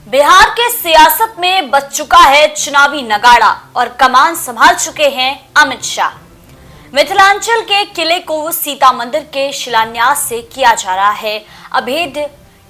बिहार के सियासत में बज चुका है चुनावी नगाड़ा और कमान संभाल चुके हैं अमित शाह। मिथिलांचल के किले को सीता मंदिर के शिलान्यास से किया जा रहा है अभेद।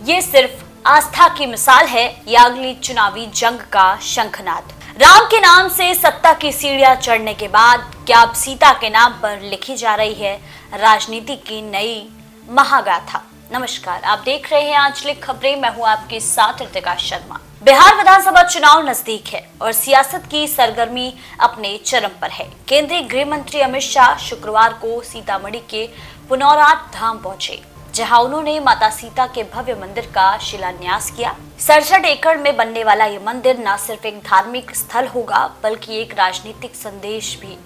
ये सिर्फ आस्था की मिसाल है या अगली चुनावी जंग का शंखनाद? राम के नाम से सत्ता की सीढ़ियां चढ़ने के बाद क्या अब सीता के नाम पर लिखी जा रही है राजनीति की नई महागाथा? नमस्कार, आप देख रहे हैं आंचलिक खबरें। मैं हूं आपके साथ ऋतिका शर्मा। बिहार विधानसभा चुनाव नजदीक है और सियासत की सरगर्मी अपने चरम पर है। केंद्रीय गृह मंत्री अमित शाह शुक्रवार को सीतामढ़ी के पुनौराठ धाम पहुंचे, जहां उन्होंने माता सीता के भव्य मंदिर का शिलान्यास किया। 67 एकड़ में बनने वाला ये मंदिर न सिर्फ एक धार्मिक स्थल होगा बल्कि एक राजनीतिक संदेश भी।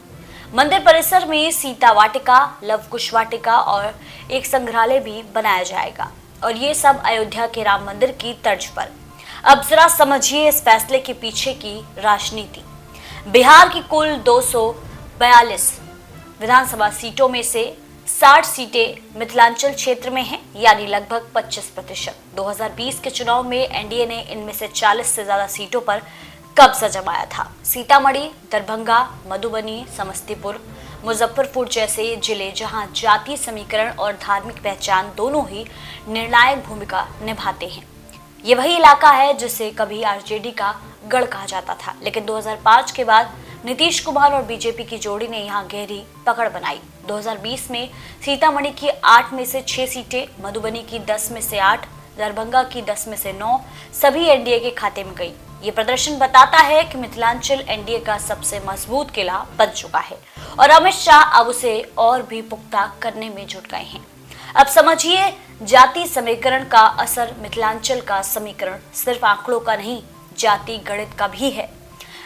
मंदिर परिसर में सीता वाटिका, लव कुश वाटिका और एक संग्रहालय भी बनाया जाएगा, और ये सब अयोध्या के राम मंदिर की तर्ज पर। अब जरा समझिए इस फैसले के पीछे की राजनीति। बिहार की कुल 242 विधानसभा सीटों में से 60 सीटें मिथिलांचल क्षेत्र में हैं, यानी लगभग 25%। 2020 के चुनाव में एनडीए ने इनमें से 40 से ज्यादा सीटों पर कब्जा जमाया था। सीतामढ़ी, दरभंगा, मधुबनी, समस्तीपुर, मुजफ्फरपुर जैसे जिले जहां जातीय समीकरण और धार्मिक पहचान दोनों ही निर्णायक भूमिका निभाते हैं। ये वही इलाका है जिसे कभी आरजेडी का गढ़ कहा जाता था, लेकिन 2005 के बाद नीतीश कुमार और बीजेपी की जोड़ी ने यहाँ गहरी पकड़ बनाई। 2020 में सीतामढ़ी की 8 में से 6 सीटें, मधुबनी की 10 में से 8, दरभंगा की 10 में से 9 सभी एनडीए के खाते में गई। ये प्रदर्शन बताता है कि मिथिलांचल एनडीए का सबसे मजबूत किला बन चुका है और अमित शाह अब उसे और भी पुख्ता करने में जुट गए हैं। अब समझिए, जाति समीकरण का असर मिथिलांचल का समीकरण सिर्फ आंकड़ों का नहीं, जाति गणित का भी है।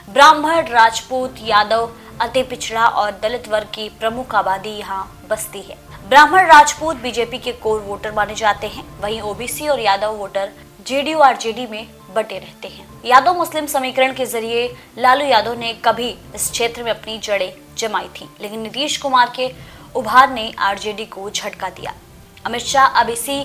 ब्राह्मण, राजपूत, यादव, अति पिछड़ा और दलित वर्ग की प्रमुख आबादी यहाँ बसती है। ब्राह्मण, राजपूत बीजेपी के कोर वोटर माने जाते हैं, वहीं ओबीसी और यादव वोटर जेडीयू आरजेडी में बटे रहते हैं। यादव मुस्लिम समीकरण के जरिए लालू यादव ने कभी इस क्षेत्र में अपनी जड़ें जमाई थी, लेकिन नीतीश कुमार के उभार ने आरजेडी को झटका दिया। अमित शाह अब इसी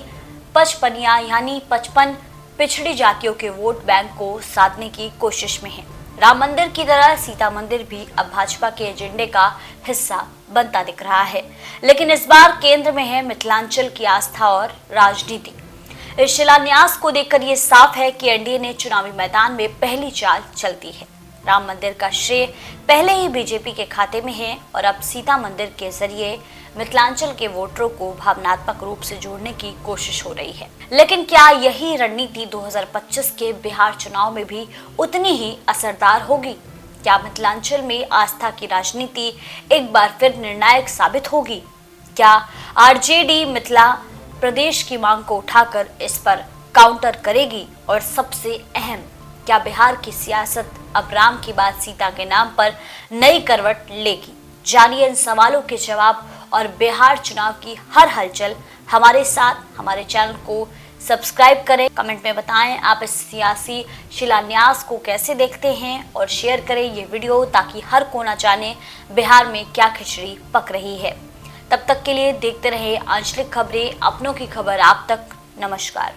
पचपनिया यानी 55 पिछड़ी जातियों के वोट बैंक को साधने की कोशिश में है। राम मंदिर की तरह सीता मंदिर भी अब भाजपा के एजेंडे का हिस्सा बनता दिख रहा है, लेकिन इस बार केंद्र में है मिथिलांचल की आस्था और राजनीति। इस शिलान्यास को देखकर ये साफ है कि एनडीए ने चुनावी मैदान में पहली चाल चलती है। राम मंदिर का श्रेय पहले ही बीजेपी के खाते में है और अब सीता मंदिर के जरिए मिथिलांचल के वोटरों को भावनात्मक रूप से जोड़ने की कोशिश हो रही है। लेकिन क्या यही रणनीति 2025 के बिहार चुनाव में भी उतनी ही असरदार होगी? क्या मिथिलांचल में आस्था की राजनीति एक बार फिर निर्णायक साबित होगी? क्या आरजेडी मिथिला प्रदेश की मांग को उठाकर इस पर काउंटर करेगी? और सबसे अहम, क्या बिहार की सियासत अब राम की बात सीता के नाम पर नई करवट लेगी? जानिए इन सवालों के जवाब और बिहार चुनाव की हर हलचल हमारे साथ। हमारे चैनल को सब्सक्राइब करें, कमेंट में बताएं आप इस सियासी शिलान्यास को कैसे देखते हैं, और शेयर करें ये वीडियो ताकि हर कोना जाने बिहार में क्या खिचड़ी पक रही है। तब तक के लिए देखते रहे आंचलिक खबरें, अपनों की खबर आप तक। नमस्कार।